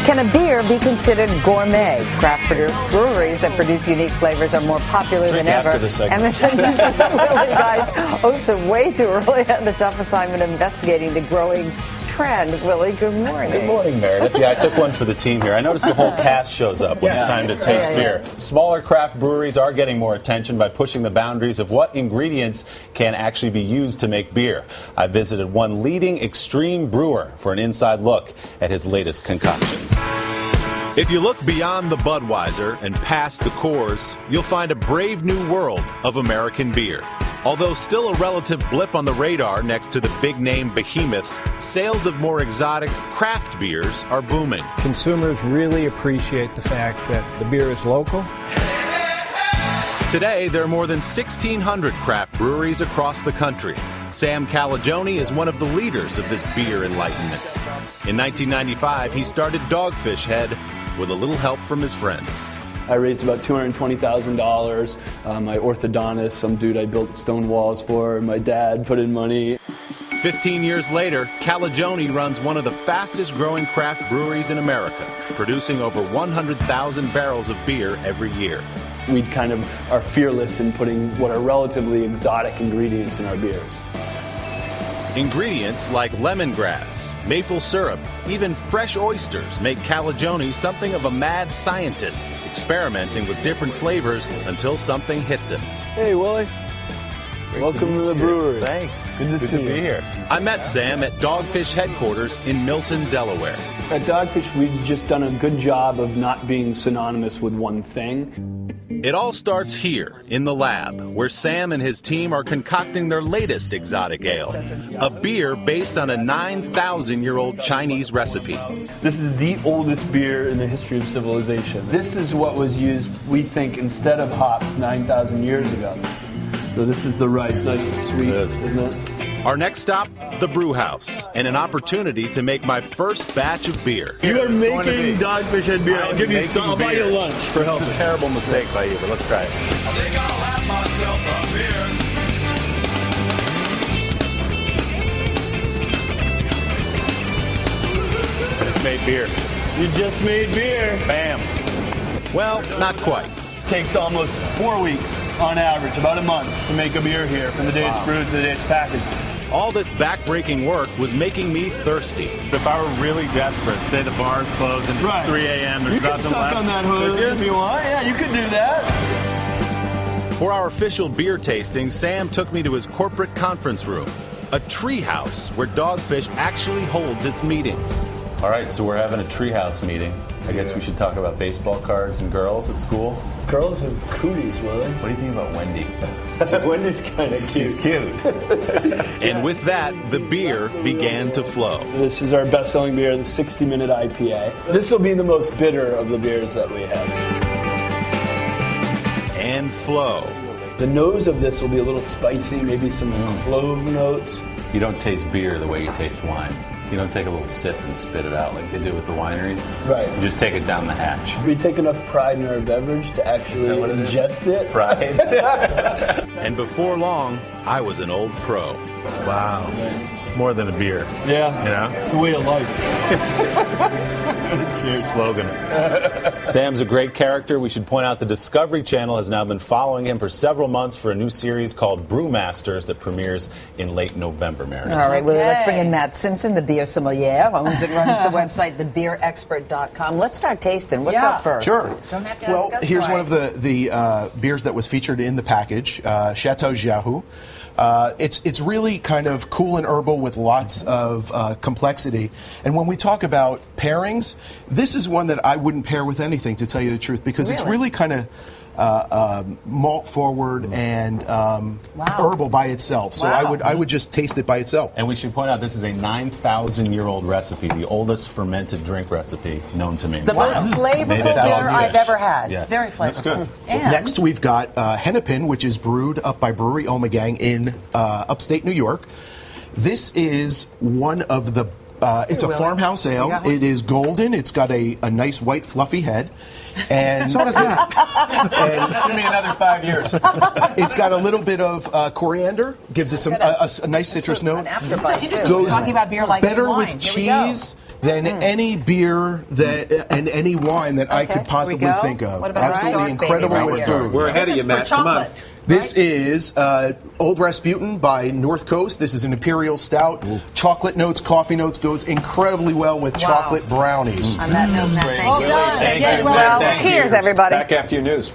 Can a beer be considered gourmet? Craft breweries that produce unique flavors are more popular than ever. And the sentence is really, guys, hosted way too early had the tough assignment of investigating the growing trend. Willie, good morning. Good morning, Meredith. Yeah, I took one for the team here. I noticed the whole cast shows up when it's time to taste beer. Smaller craft breweries are getting more attention by pushing the boundaries of what ingredients can actually be used to make beer. I visited one leading extreme brewer for an inside look at his latest concoctions. If you look beyond the Budweiser and past the Coors, you'll find a brave new world of American beer. Although still a relative blip on the radar next to the big-name behemoths, sales of more exotic craft beers are booming. Consumers really appreciate the fact that the beer is local. Today, there are more than 1,600 craft breweries across the country. Sam Calagione is one of the leaders of this beer enlightenment. In 1995, he started Dogfish Head with a little help from his friends. I raised about $220,000. My orthodontist, some dude I built stone walls for, my dad put in money. 15 years later, Calagione runs one of the fastest growing craft breweries in America, producing over 100,000 barrels of beer every year. We kind of are fearless in putting what are relatively exotic ingredients in our beers. Ingredients like lemongrass, maple syrup, even fresh oysters make Calagione something of a mad scientist, experimenting with different flavors until something hits him. Hey, Willie. Welcome to the brewery. Thanks. Good to be here. I met Sam at Dogfish headquarters in Milton, Delaware. At Dogfish, we've just done a good job of not being synonymous with one thing. It all starts here, in the lab, where Sam and his team are concocting their latest exotic ale, a beer based on a 9,000-year-old Chinese recipe. This is the oldest beer in the history of civilization. This is what was used, we think, instead of hops 9,000 years ago. So this is the right, it's nice and sweet, isn't it? Our next stop, the brew house, and an opportunity to make my first batch of beer. You are making Dogfish Head beer. I'll give you some. I'll buy you lunch for helping. It's a terrible mistake by you, but let's try it. I think I'll have myself a beer. Just made beer. You just made beer. Bam. Well, not quite. Takes almost 4 weeks on average, about a month, to make a beer here from the day it's brewed to the day it's packaged. All this back-breaking work was making me thirsty. If I were really desperate, say the bar's closed and it's 3 a.m., there's nothing left. You can suck on that hose if you want. Yeah, you could do that. For our official beer tasting, Sam took me to his corporate conference room, a treehouse where Dogfish actually holds its meetings. All right, so we're having a treehouse meeting. I guess we should talk about baseball cards and girls at school. Girls have cooties, Willie. What do you think about Wendy? Wendy's kind of cute. She's cute. And with that, the beer began to flow. This is our best-selling beer, the 60-minute IPA. This will be the most bitter of the beers that we have. And flow. The nose of this will be a little spicy, maybe some clove notes. You don't taste beer the way you taste wine. You don't take a little sip and spit it out like they do with the wineries. Right. You just take it down the hatch. We take enough pride in our beverage to actually ingest it. Pride. And before long, I was an old pro. Wow. It's more than a beer. Yeah. You know? It's a way of life. Cheers slogan. Sam's a great character. We should point out the Discovery Channel has now been following him for several months for a new series called Brewmasters that premieres in late November, Meredith. All right, well, let's bring in Matt Simpson, the beer sommelier, owns and runs the website, thebeerexpert.com. Let's start tasting. What's up first? Sure. Don't have to well, ask us here's twice. one of the beers that was featured in the package, Chateau Jiahu. It's really kind of cool and herbal with lots of complexity. And when we talk about pairings, this is one that I wouldn't pair with anything, to tell you the truth, because it's really kind of malt forward and herbal by itself. So I would just taste it by itself. And we should point out this is a 9,000-year-old recipe, the oldest fermented drink recipe known to me. The most flavorful beer I've ever had. Yes. Very flavorful. That's good. And next, we've got Hennepin, which is brewed up by Brewery Omegang in upstate New York. This is one of the it's a farmhouse ale. It is golden. It's got a nice white fluffy head. And so does that. Give me another 5 years. It's got a little bit of coriander, gives it some a nice citrus note. An afterbite, too. Goes talking about beer like better wine. with cheese than any beer and any wine that I could possibly think of. What about Absolutely incredible with food. We're ahead of you, Matt. Come on. This is Old Rasputin by North Coast. This is an imperial stout. Ooh. Chocolate notes, coffee notes, goes incredibly well with chocolate brownies. On that note, Matt, thank you. Well, cheers, everybody. Back after your news.